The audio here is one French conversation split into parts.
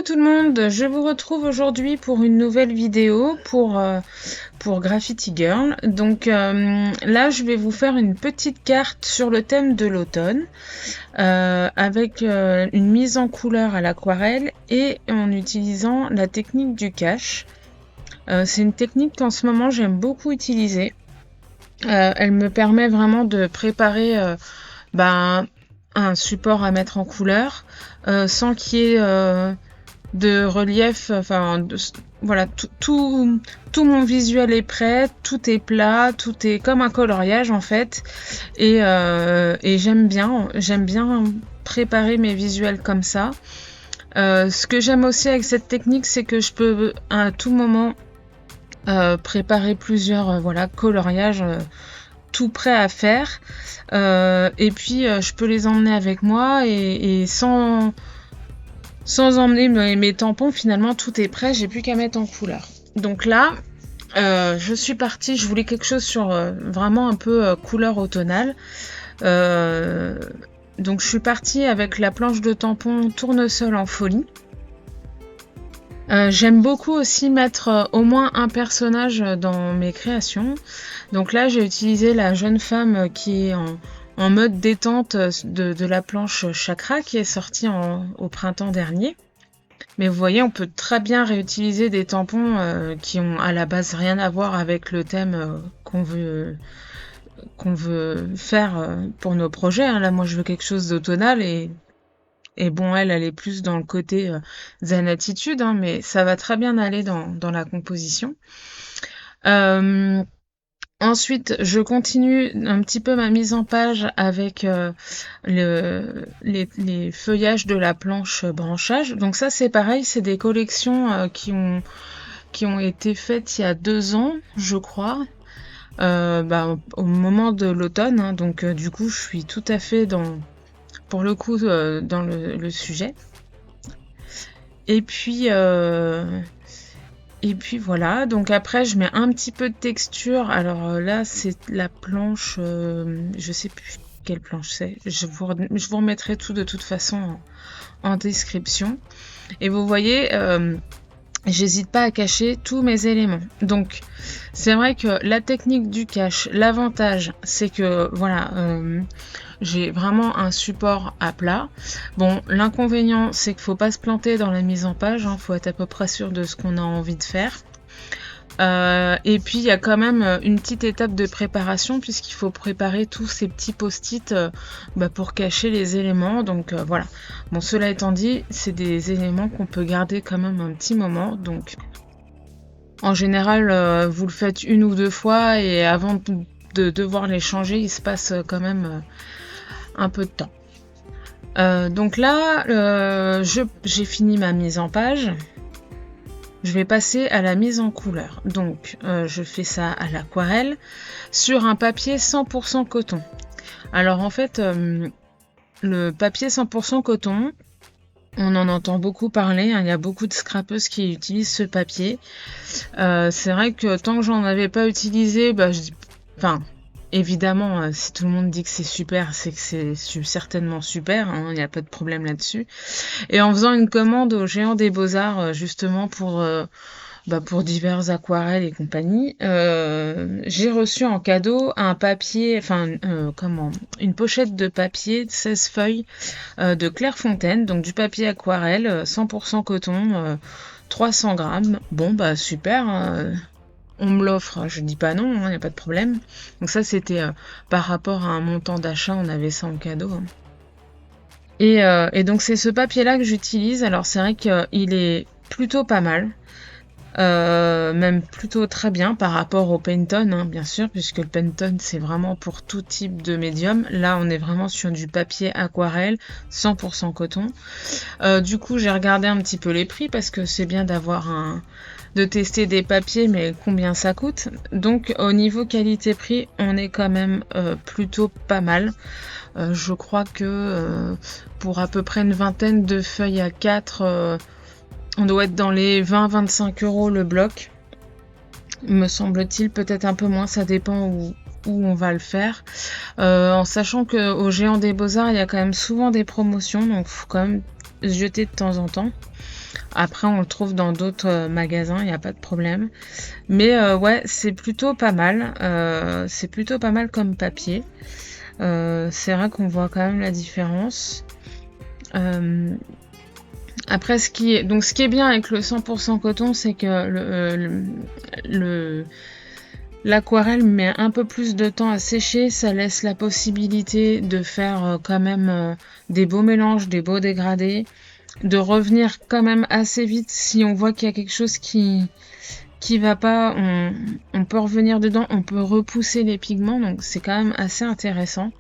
tout le monde, je vous retrouve aujourd'hui pour une nouvelle vidéo pour Graffiti Girl. Donc là, je vais vous faire une petite carte sur le thème de l'automne avec une mise en couleur à l'aquarelle et en utilisant la technique du cache. C'est une technique qu'en ce moment j'aime beaucoup utiliser. Elle me permet vraiment de préparer un support à mettre en couleur sans qu'il y ait de relief, voilà, tout mon visuel est prêt, tout est plat, tout est comme un coloriage en fait, et j'aime bien préparer mes visuels comme ça. Ce que j'aime aussi avec cette technique, c'est que je peux à tout moment préparer plusieurs coloriages tout prêt à faire, et puis je peux les emmener avec moi et sans emmener mes tampons, finalement tout est prêt, j'ai plus qu'à mettre en couleur. Donc là je suis partie, je voulais quelque chose sur vraiment un peu couleur automnale, donc je suis partie avec la planche de tampon tournesol en folie. J'aime beaucoup aussi mettre au moins un personnage dans mes créations. Donc là, j'ai utilisé la jeune femme qui est en mode détente de la planche Chakra qui est sortie au printemps dernier. Mais vous voyez, on peut très bien réutiliser des tampons qui ont à la base rien à voir avec le thème qu'on veut faire pour nos projets. Hein. Là, moi, je veux quelque chose d'automnal et bon, elle est plus dans le côté zen attitude, hein, mais ça va très bien aller dans la composition. Ensuite, je continue un petit peu ma mise en page avec les feuillages de la planche branchage. Donc ça, c'est pareil, c'est des collections qui ont été faites il y a 2 ans, je crois. Au moment de l'automne, hein, donc du coup, je suis tout à fait dans le sujet. Et puis voilà, donc après je mets un petit peu de texture. Alors là c'est la planche, je sais plus quelle planche c'est, je vous remettrai tout de toute façon en description. Et vous voyez, j'hésite pas à cacher tous mes éléments. Donc c'est vrai que la technique du cache, l'avantage c'est que voilà, j'ai vraiment un support à plat. Bon, l'inconvénient c'est qu'il faut pas se planter dans la mise en page, hein, faut être à peu près sûr de ce qu'on a envie de faire. Et puis il y a quand même une petite étape de préparation puisqu'il faut préparer tous ces petits post-it pour cacher les éléments. Donc voilà. Bon, cela étant dit, c'est des éléments qu'on peut garder quand même un petit moment. Donc en général, vous le faites 1 ou 2 fois et avant de devoir les changer, il se passe quand même un peu de temps. Donc là, j'ai fini ma mise en page. Je vais passer à la mise en couleur. Donc, je fais ça à l'aquarelle sur un papier 100% coton. Alors en fait, le papier 100% coton, on en entend beaucoup parler, hein, il y a beaucoup de scrapeuses qui utilisent ce papier. C'est vrai que tant que j'en avais pas utilisé, évidemment, si tout le monde dit que c'est super, c'est que c'est certainement super, hein, il n'y a pas de problème là-dessus. Et en faisant une commande au Géant des Beaux-Arts, justement pour divers aquarelles et compagnie, j'ai reçu en cadeau un papier, une pochette de papier de 16 feuilles de Clairefontaine, donc du papier aquarelle 100% coton, 300 grammes. Bon, super, hein, on me l'offre, je dis pas non, il n'y a pas de problème. Donc ça, c'était par rapport à un montant d'achat, on avait ça en cadeau. Hein. Et donc c'est ce papier-là que j'utilise. Alors c'est vrai qu'il est plutôt pas mal, même plutôt très bien par rapport au Penton, hein, bien sûr, puisque le Penton c'est vraiment pour tout type de médium. Là, on est vraiment sur du papier aquarelle, 100% coton. Du coup, j'ai regardé un petit peu les prix parce que c'est bien de tester des papiers, mais combien ça coûte. Donc au niveau qualité-prix, on est quand même plutôt pas mal. Je crois que pour à peu près une vingtaine de feuilles à 4, on doit être dans les 20-25 € le bloc, me semble-t-il, peut-être un peu moins, ça dépend où on va le faire. En sachant qu'au Géant des Beaux-Arts, il y a quand même souvent des promotions, donc faut quand même jeter de temps en temps. Après, on le trouve dans d'autres magasins, il n'y a pas de problème. Mais ouais, c'est plutôt pas mal. C'est plutôt pas mal comme papier. C'est vrai qu'on voit quand même la différence. Euh, Après, ce qui est bien avec le 100% coton, c'est que le- l'aquarelle met un peu plus de temps à sécher. Ça laisse la possibilité de faire quand même des beaux mélanges, des beaux dégradés, de revenir quand même assez vite si on voit qu'il y a quelque chose qui va pas. On peut revenir dedans, on peut repousser les pigments, donc c'est quand même assez intéressant.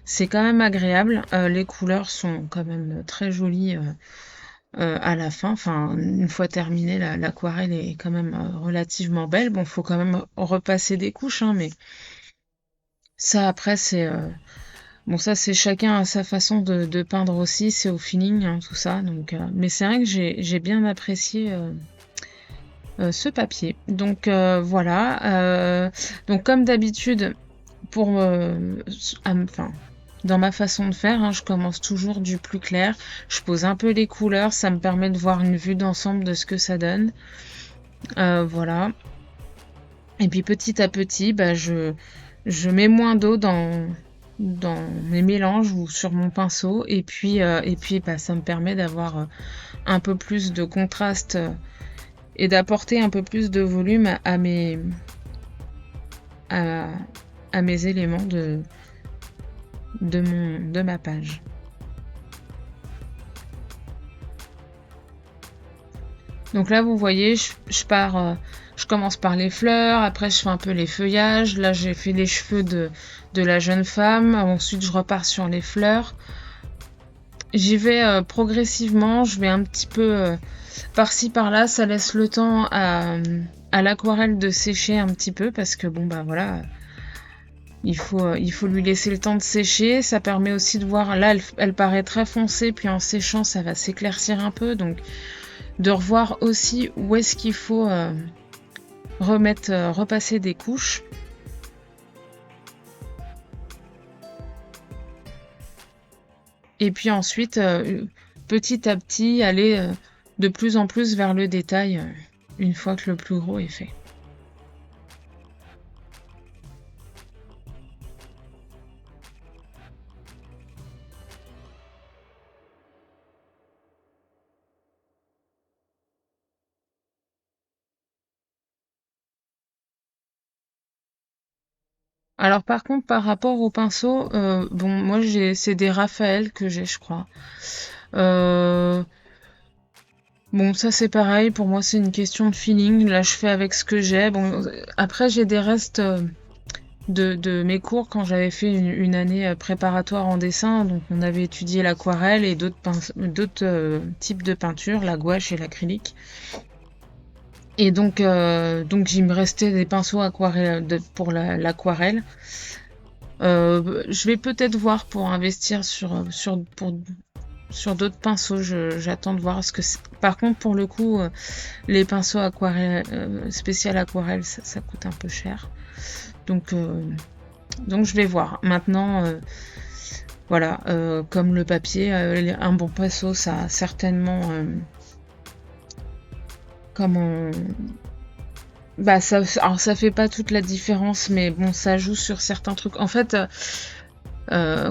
C'est quand même agréable. Les couleurs sont quand même très jolies. À la fin, enfin, une fois terminée, l'aquarelle est quand même relativement belle. Bon, faut quand même repasser des couches, hein, mais ça, après, c'est bon, ça, c'est chacun à sa façon de peindre aussi. C'est au feeling, hein, tout ça. Donc, mais c'est vrai que j'ai bien apprécié ce papier. Donc voilà. Donc comme d'habitude, pour, enfin, dans ma façon de faire, hein, je commence toujours du plus clair. Je pose un peu les couleurs, ça me permet de voir une vue d'ensemble de ce que ça donne. Voilà. Et puis petit à petit, bah, je mets moins d'eau dans mes mélanges ou sur mon pinceau. Et puis bah, ça me permet d'avoir un peu plus de contraste et d'apporter un peu plus de volume à, à mes éléments de ma page. Donc là, vous voyez, je commence par les fleurs, après je fais un peu les feuillages. Là, j'ai fait les cheveux de la jeune femme. Ensuite, je repars sur les fleurs. J'y vais progressivement, je vais un petit peu par-ci par-là. Ça laisse le temps à l'aquarelle de sécher un petit peu parce que bon, bah voilà, il faut lui laisser le temps de sécher. Ça permet aussi de voir, là, elle paraît très foncée, puis en séchant, ça va s'éclaircir un peu. Donc, de revoir aussi où est-ce qu'il faut repasser des couches. Et puis ensuite, petit à petit, aller de plus en plus vers le détail une fois que le plus gros est fait. Alors par contre, par rapport au pinceau, bon, moi c'est des Raphaël que j'ai, je crois. Euh, bon, ça c'est pareil, pour moi c'est une question de feeling. Là, je fais avec ce que j'ai. Bon, après j'ai des restes de mes cours quand j'avais fait une année préparatoire en dessin. Donc on avait étudié l'aquarelle et d'autres types de peinture, la gouache et l'acrylique. Et donc il me restait des pinceaux pour l'aquarelle. Je vais peut-être voir pour investir sur d'autres pinceaux. J'attends de voir ce que c'est. Par contre, pour le coup, les pinceaux aquarelle, spécial aquarelle, ça coûte un peu cher. Donc, donc je vais voir. Maintenant, voilà, comme le papier, un bon pinceau, ça a certainement, comment, bah alors ça fait pas toute la différence, mais bon, ça joue sur certains trucs. En fait,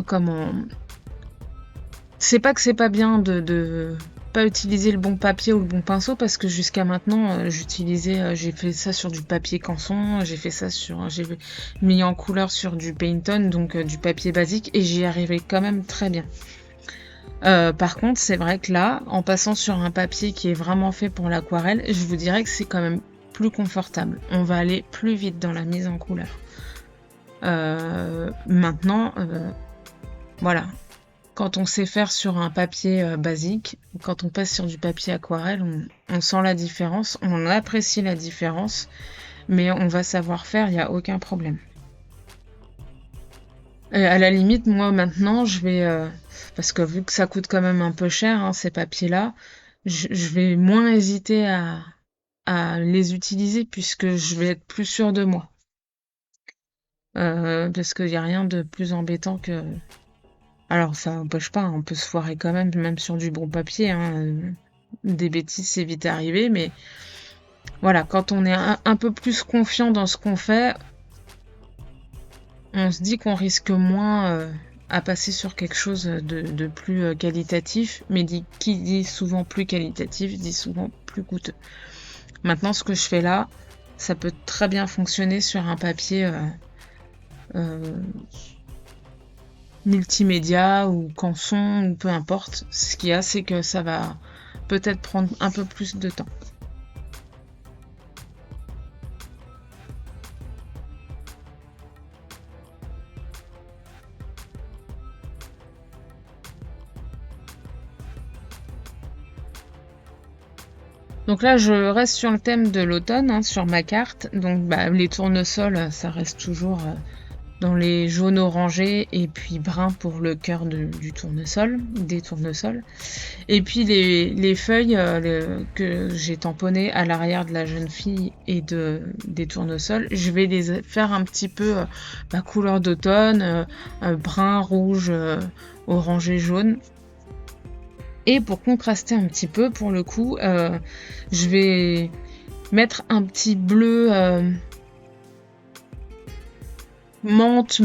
comment, c'est pas que c'est pas bien de pas utiliser le bon papier ou le bon pinceau parce que jusqu'à maintenant j'ai fait ça sur du papier canson, j'ai mis en couleur sur du Pantone, donc du papier basique, et j'y arrivais quand même très bien. Par contre, c'est vrai que là, en passant sur un papier qui est vraiment fait pour l'aquarelle, je vous dirais que c'est quand même plus confortable. On va aller plus vite dans la mise en couleur. Maintenant, voilà. Quand on sait faire sur un papier basique, quand on passe sur du papier aquarelle, on sent la différence, on apprécie la différence, mais on va savoir faire, il n'y a aucun problème. À la limite, moi maintenant, parce que vu que ça coûte quand même un peu cher, hein, ces papiers-là, je vais moins hésiter à les utiliser puisque je vais être plus sûre de moi. Parce qu'il n'y a rien de plus embêtant Alors ça n'empêche pas, on peut se foirer quand même, même sur du bon papier, hein, des bêtises, c'est vite arrivé, mais voilà, quand on est un peu plus confiant dans ce qu'on fait, on se dit qu'on risque moins, à passer sur quelque chose, de plus, qualitatif, mais qui dit souvent plus qualitatif, dit souvent plus coûteux. Maintenant, ce que je fais là, ça peut très bien fonctionner sur un papier, heu, multimédia ou canson ou peu importe. Ce qu'il y a, c'est que ça va peut-être prendre un peu plus de temps. Donc là, je reste sur le thème de l'automne, hein, sur ma carte. Donc les tournesols, ça reste toujours dans les jaunes orangés et puis bruns pour le cœur du tournesol, des tournesols. Et puis les feuilles que j'ai tamponnées à l'arrière de la jeune fille et des tournesols, je vais les faire un petit peu couleur d'automne, brun, rouge, orangé, jaune. Et pour contraster un petit peu, pour le coup, je vais mettre un petit bleu menthe,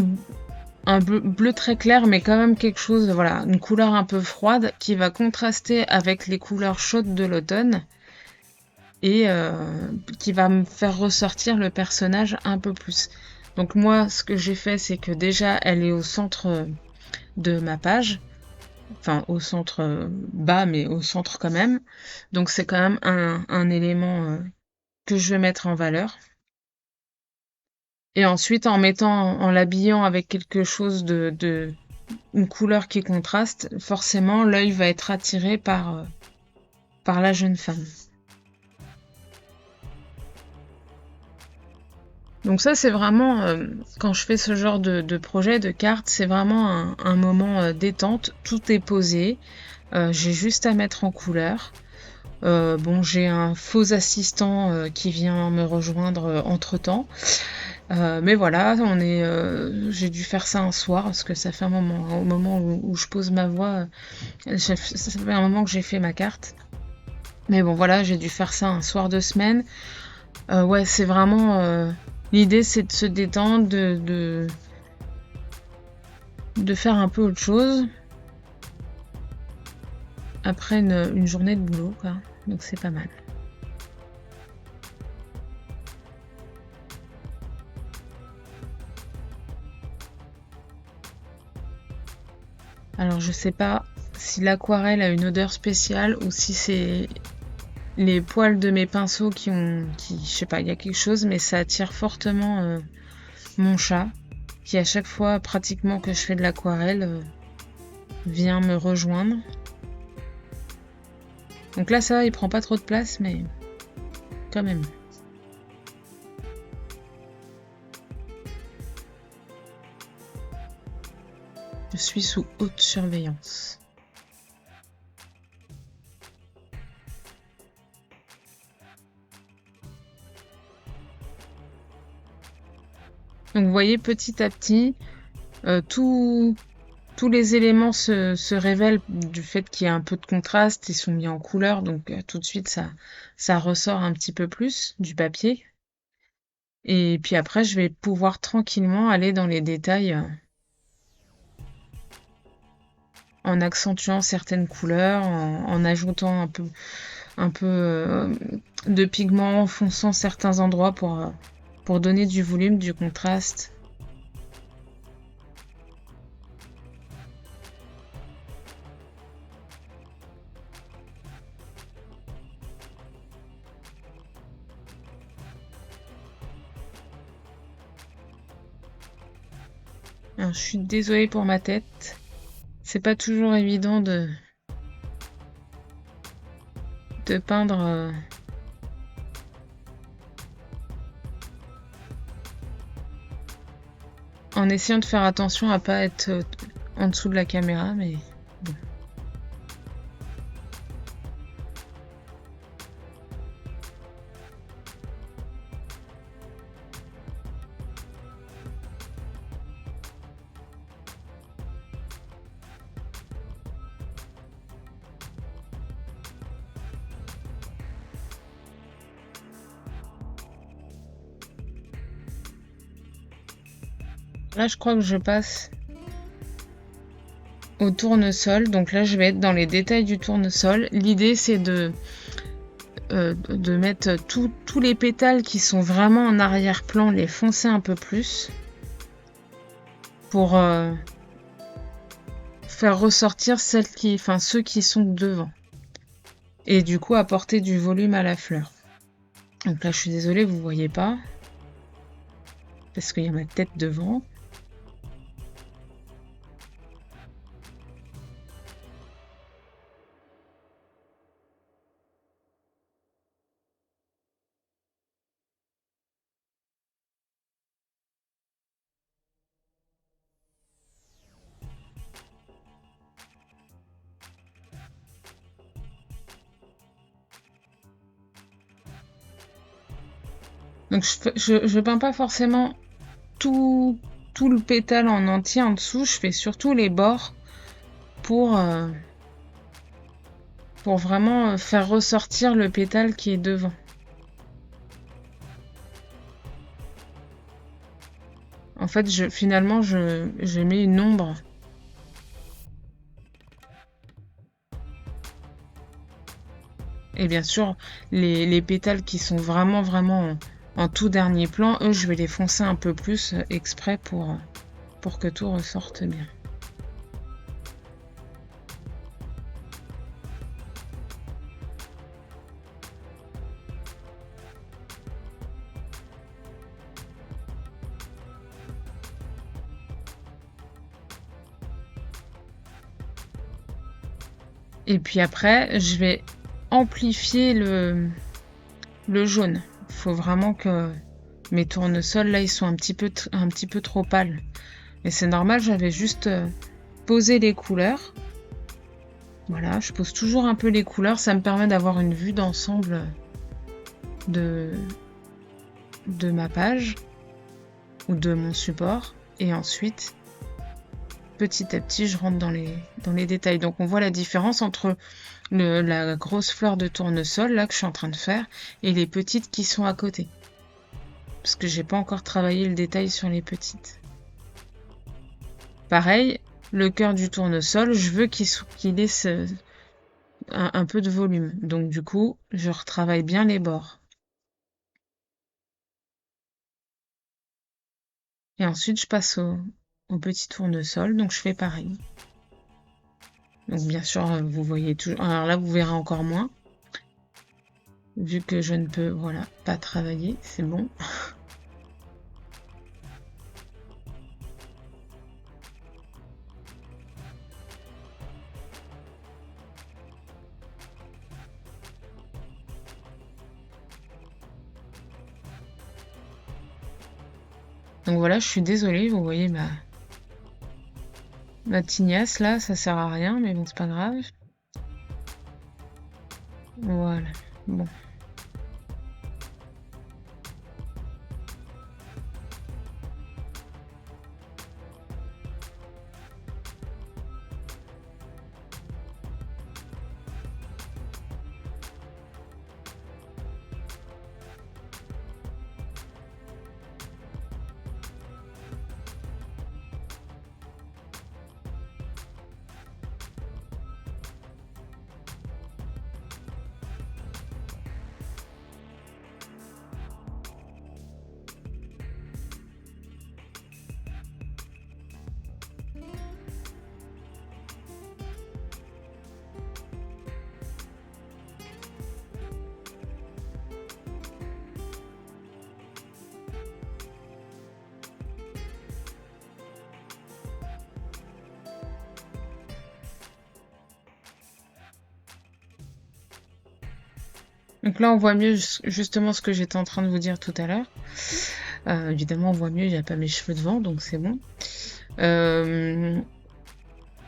un bleu très clair, mais quand même quelque chose, voilà, une couleur un peu froide qui va contraster avec les couleurs chaudes de l'automne et qui va me faire ressortir le personnage un peu plus. Donc moi, ce que j'ai fait, c'est que déjà, elle est au centre de ma page. Enfin, au centre bas, mais au centre quand même. Donc c'est quand même un élément que je vais mettre en valeur. Et ensuite, en l'habillant avec quelque chose une couleur qui contraste, forcément, l'œil va être attiré par la jeune femme. Donc ça, c'est vraiment, quand je fais ce genre de projet, de cartes, c'est vraiment un moment détente. Tout est posé. J'ai juste à mettre en couleur. Bon, j'ai un faux assistant qui vient me rejoindre entre-temps. Mais voilà, j'ai dû faire ça un soir parce que ça fait un moment, hein, au moment où je pose ma voix, ça fait un moment que j'ai fait ma carte. Mais bon, voilà, j'ai dû faire ça un soir de semaine. Ouais, c'est vraiment l'idée, c'est de se détendre, de faire un peu autre chose après une journée de boulot, quoi. Donc c'est pas mal. Alors je sais pas si l'aquarelle a une odeur spéciale ou si c'est les poils de mes pinceaux je sais pas, il y a quelque chose, mais ça attire fortement mon chat, qui à chaque fois pratiquement que je fais de l'aquarelle vient me rejoindre. Donc là ça va, il prend pas trop de place, mais quand même. Je suis sous haute surveillance. Donc vous voyez, petit à petit, tous les éléments se révèlent du fait qu'il y a un peu de contraste, ils sont mis en couleur, donc tout de suite ça ressort un petit peu plus du papier. Et puis après, je vais pouvoir tranquillement aller dans les détails en accentuant certaines couleurs, en ajoutant un peu de pigments, en fonçant certains endroits pour donner du volume, du contraste. Alors, je suis désolée pour ma tête. C'est pas toujours évident de peindre en essayant de faire attention à pas être en dessous de la caméra, mais bon. Là, je crois que je passe au tournesol. Donc là, je vais être dans les détails du tournesol. L'idée, c'est de mettre tous les pétales qui sont vraiment en arrière-plan, les foncer un peu plus pour faire ressortir ceux qui sont devant. Et du coup, apporter du volume à la fleur. Donc là, je suis désolée, vous voyez pas. Parce qu'il y a ma tête devant. Donc je peins pas forcément tout, tout le pétale en entier en dessous. Je fais surtout les bords pour, euh, pour vraiment faire ressortir le pétale qui est devant. En fait, finalement, je mets une ombre. Et bien sûr, les pétales qui sont vraiment en tout dernier plan, eux, je vais les foncer un peu plus exprès pour que tout ressorte bien. Et puis après, je vais amplifier le jaune. Il faut vraiment que mes tournesols, là, ils sont un petit peu trop pâles. Mais c'est normal, j'avais juste posé les couleurs. Voilà, je pose toujours un peu les couleurs. Ça me permet d'avoir une vue d'ensemble de, de ma page ou de mon support. Et ensuite, petit à petit, je rentre dans les détails. Donc on voit la différence entre la grosse fleur de tournesol là que je suis en train de faire et les petites qui sont à côté. Parce que j'ai pas encore travaillé le détail sur les petites. Pareil, le cœur du tournesol, je veux qu'il ait un peu de volume. Donc du coup, je retravaille bien les bords. Et ensuite, je passe au petit tournesol. Donc je fais pareil. Donc bien sûr, vous voyez toujours. Alors là, vous verrez encore moins. Vu que je ne peux, voilà, pas travailler, c'est bon. Donc voilà, je suis désolée, vous voyez ma tignasse là, ça sert à rien, mais bon, c'est pas grave. Voilà, bon. Donc là, on voit mieux justement ce que j'étais en train de vous dire tout à l'heure. Évidemment, on voit mieux, il n'y a pas mes cheveux devant, donc c'est bon.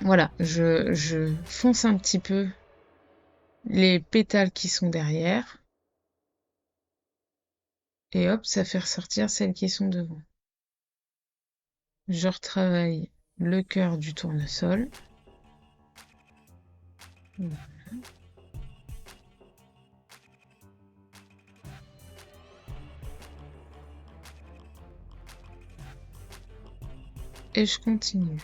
Voilà, je fonce un petit peu les pétales qui sont derrière. Et hop, ça fait ressortir celles qui sont devant. Je retravaille le cœur du tournesol. Voilà. et je continue.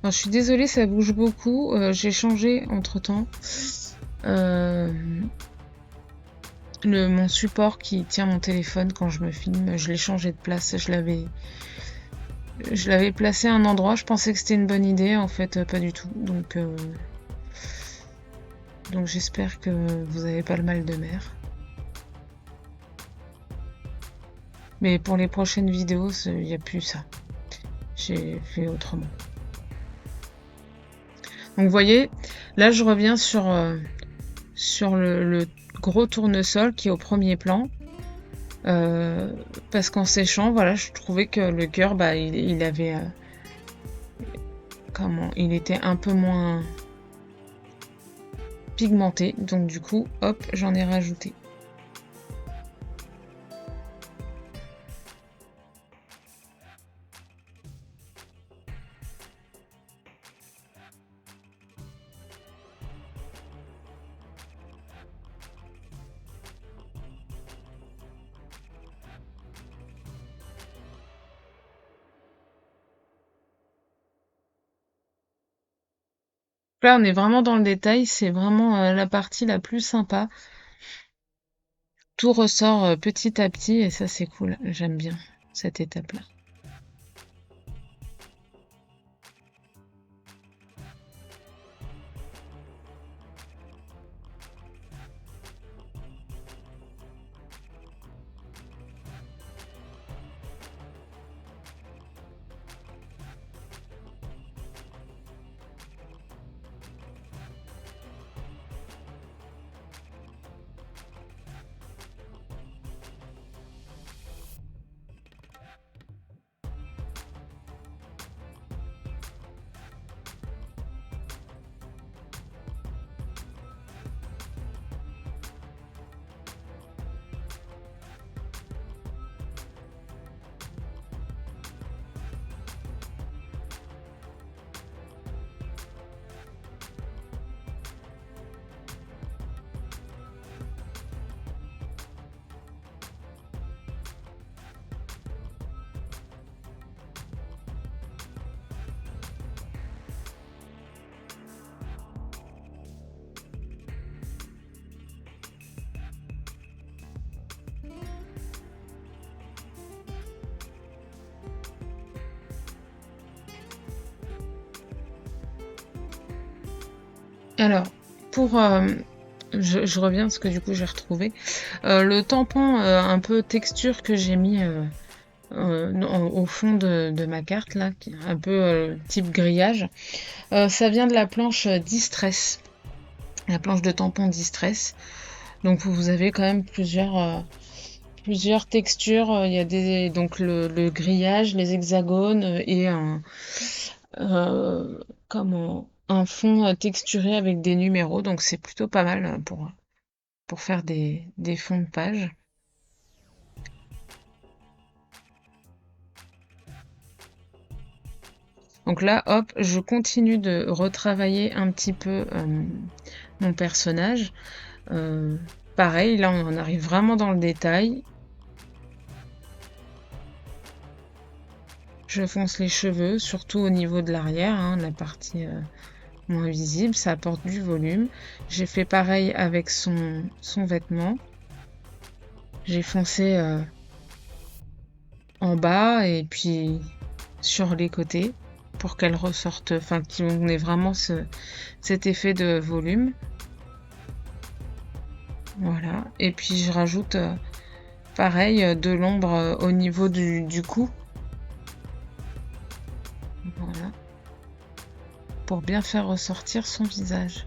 Alors, je suis désolée, ça bouge beaucoup. J'ai changé entre-temps mon support qui tient mon téléphone quand je me filme. Je l'ai changé de place. Je l'avais placé à un endroit. Je pensais que c'était une bonne idée. En fait, pas du tout. Donc j'espère que vous n'avez pas le mal de mer. Mais pour les prochaines vidéos, il n'y a plus ça. J'ai fait autrement. Donc vous voyez, là je reviens sur le gros tournesol qui est au premier plan. Parce qu'en séchant, voilà, je trouvais que le cœur, bah, il avait... il était un peu moins pigmenté. Donc du coup, hop, j'en ai rajouté. Là, on est vraiment dans le détail, c'est vraiment la partie la plus sympa. Tout ressort petit à petit et ça, c'est cool. J'aime bien cette étape-là. Alors, pour... je reviens parce que du coup j'ai retrouvé. Le tampon un peu texture que j'ai mis au fond de ma carte, là, qui est un peu type grillage, ça vient de la planche Distress. La planche de tampon Distress. Donc vous avez quand même plusieurs textures. Il y a donc le grillage, les hexagones et un fond texturé avec des numéros. Donc c'est plutôt pas mal pour faire des fonds de page. Donc là, hop, je continue de retravailler un petit peu mon personnage. Pareil, là on en arrive vraiment dans le détail. Je fonce les cheveux, surtout au niveau de l'arrière, hein, la partie moins visible, ça apporte du volume. J'ai fait pareil avec son vêtement. J'ai foncé en bas et puis sur les côtés pour qu'elle ressorte, enfin qu'on ait vraiment cet effet de volume. Voilà, et puis je rajoute pareil de l'ombre au niveau du cou. Voilà. Pour bien faire ressortir son visage.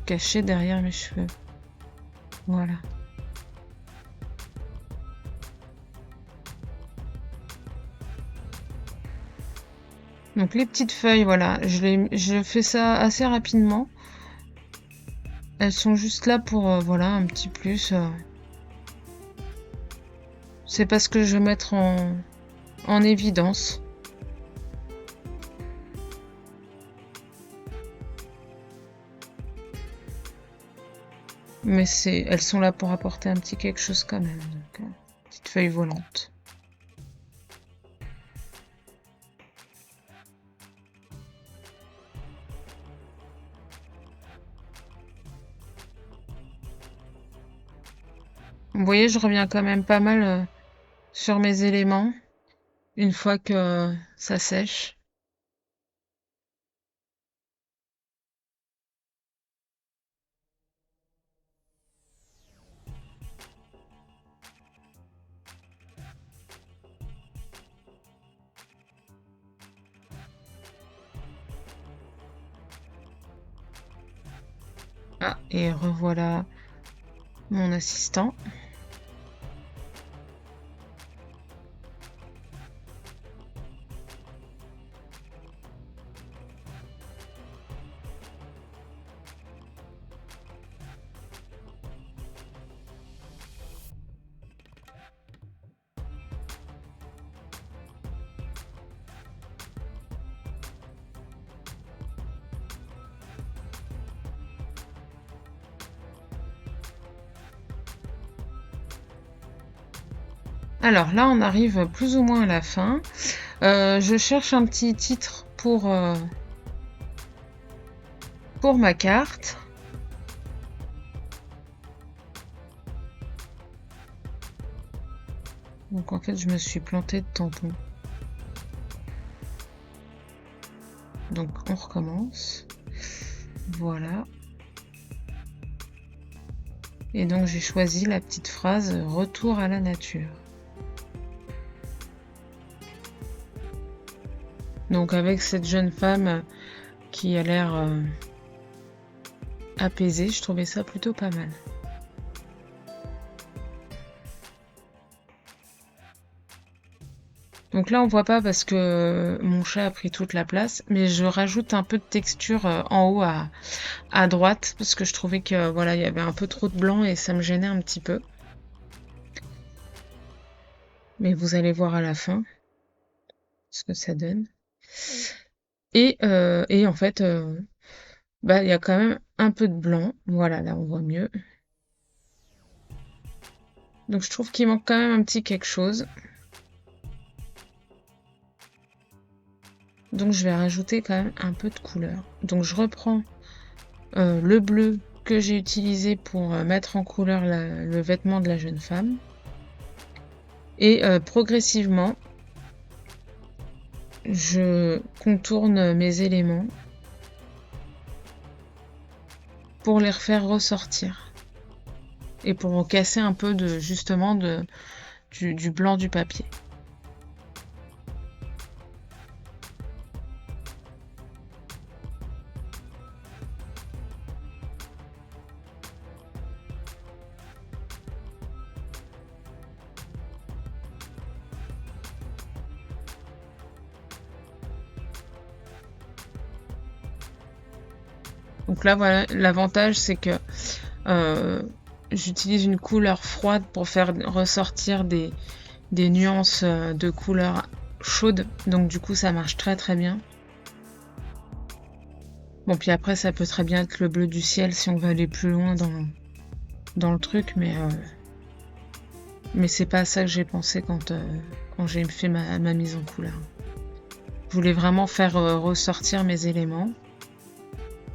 Caché derrière mes cheveux. Voilà. Donc les petites feuilles, voilà, je fais ça assez rapidement. Elles sont juste là pour, voilà, un petit plus. C'est pas ce que je veux mettre en évidence. Mais elles sont là pour apporter un petit quelque chose quand même. Donc, petite feuille volante. Vous voyez, je reviens quand même pas mal sur mes éléments une fois que ça sèche. Ah, et revoilà mon assistant. Alors là, on arrive plus ou moins à la fin. Je cherche un petit titre pour ma carte. Donc en fait, je me suis plantée de tampon. Donc on recommence. Voilà. Et donc j'ai choisi la petite phrase « Retour à la nature ». Donc avec cette jeune femme qui a l'air apaisée, je trouvais ça plutôt pas mal. Donc là on voit pas parce que mon chat a pris toute la place, mais je rajoute un peu de texture en haut à droite parce que je trouvais que voilà, il y avait un peu trop de blanc et ça me gênait un petit peu. Mais vous allez voir à la fin ce que ça donne. Et en fait, bah il y a quand même un peu de blanc. Voilà, là on voit mieux. Donc je trouve qu'il manque quand même un petit quelque chose. Donc je vais rajouter quand même un peu de couleur. Donc je reprends le bleu que j'ai utilisé pour mettre en couleur le vêtement de la jeune femme. Et progressivement, je contourne mes éléments pour les refaire ressortir. Et pour casser un peu justement du blanc du papier. Donc là, voilà, l'avantage, c'est que j'utilise une couleur froide pour faire ressortir des nuances de couleurs chaudes. Donc du coup, ça marche très très bien. Bon, puis après, ça peut très bien être le bleu du ciel si on veut aller plus loin dans le truc, mais c'est pas à ça que j'ai pensé quand j'ai fait ma mise en couleur. Je voulais vraiment faire ressortir mes éléments.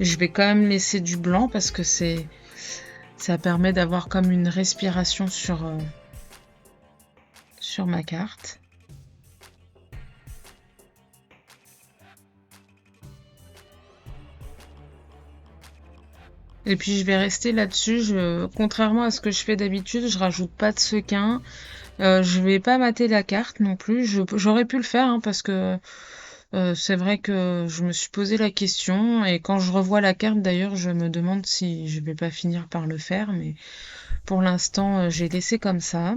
Je vais quand même laisser du blanc parce que ça permet d'avoir comme une respiration sur ma carte. Et puis je vais rester là-dessus. Contrairement à ce que je fais d'habitude, je rajoute pas de sequin. Je vais pas mater la carte non plus. J'aurais pu le faire hein, parce que c'est vrai que je me suis posé la question et quand je revois la carte d'ailleurs, je me demande si je vais pas finir par le faire, mais pour l'instant, j'ai laissé comme ça.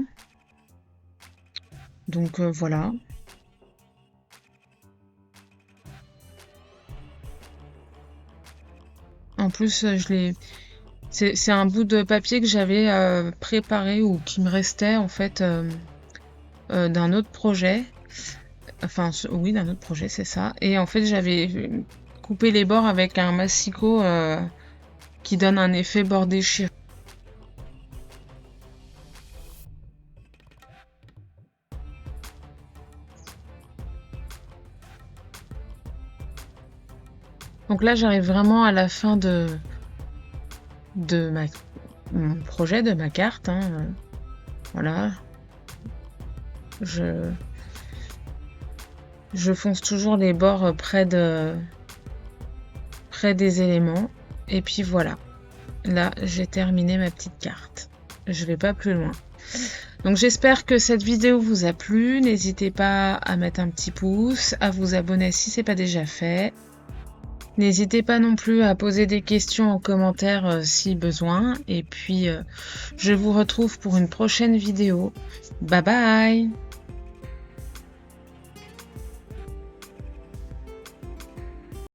Donc voilà. En plus, C'est un bout de papier que j'avais préparé ou qui me restait en fait d'un autre projet. Enfin, oui, d'un autre projet, c'est ça. Et en fait, j'avais coupé les bords avec un massicot qui donne un effet bord déchiré. Donc là, j'arrive vraiment à la fin de mon projet, de ma carte. Hein. Voilà. Je fonce toujours les bords près des éléments. Et puis voilà. Là, j'ai terminé ma petite carte. Je vais pas plus loin. Donc j'espère que cette vidéo vous a plu. N'hésitez pas à mettre un petit pouce, à vous abonner si c'est pas déjà fait. N'hésitez pas non plus à poser des questions en commentaire si besoin. Et puis je vous retrouve pour une prochaine vidéo. Bye bye!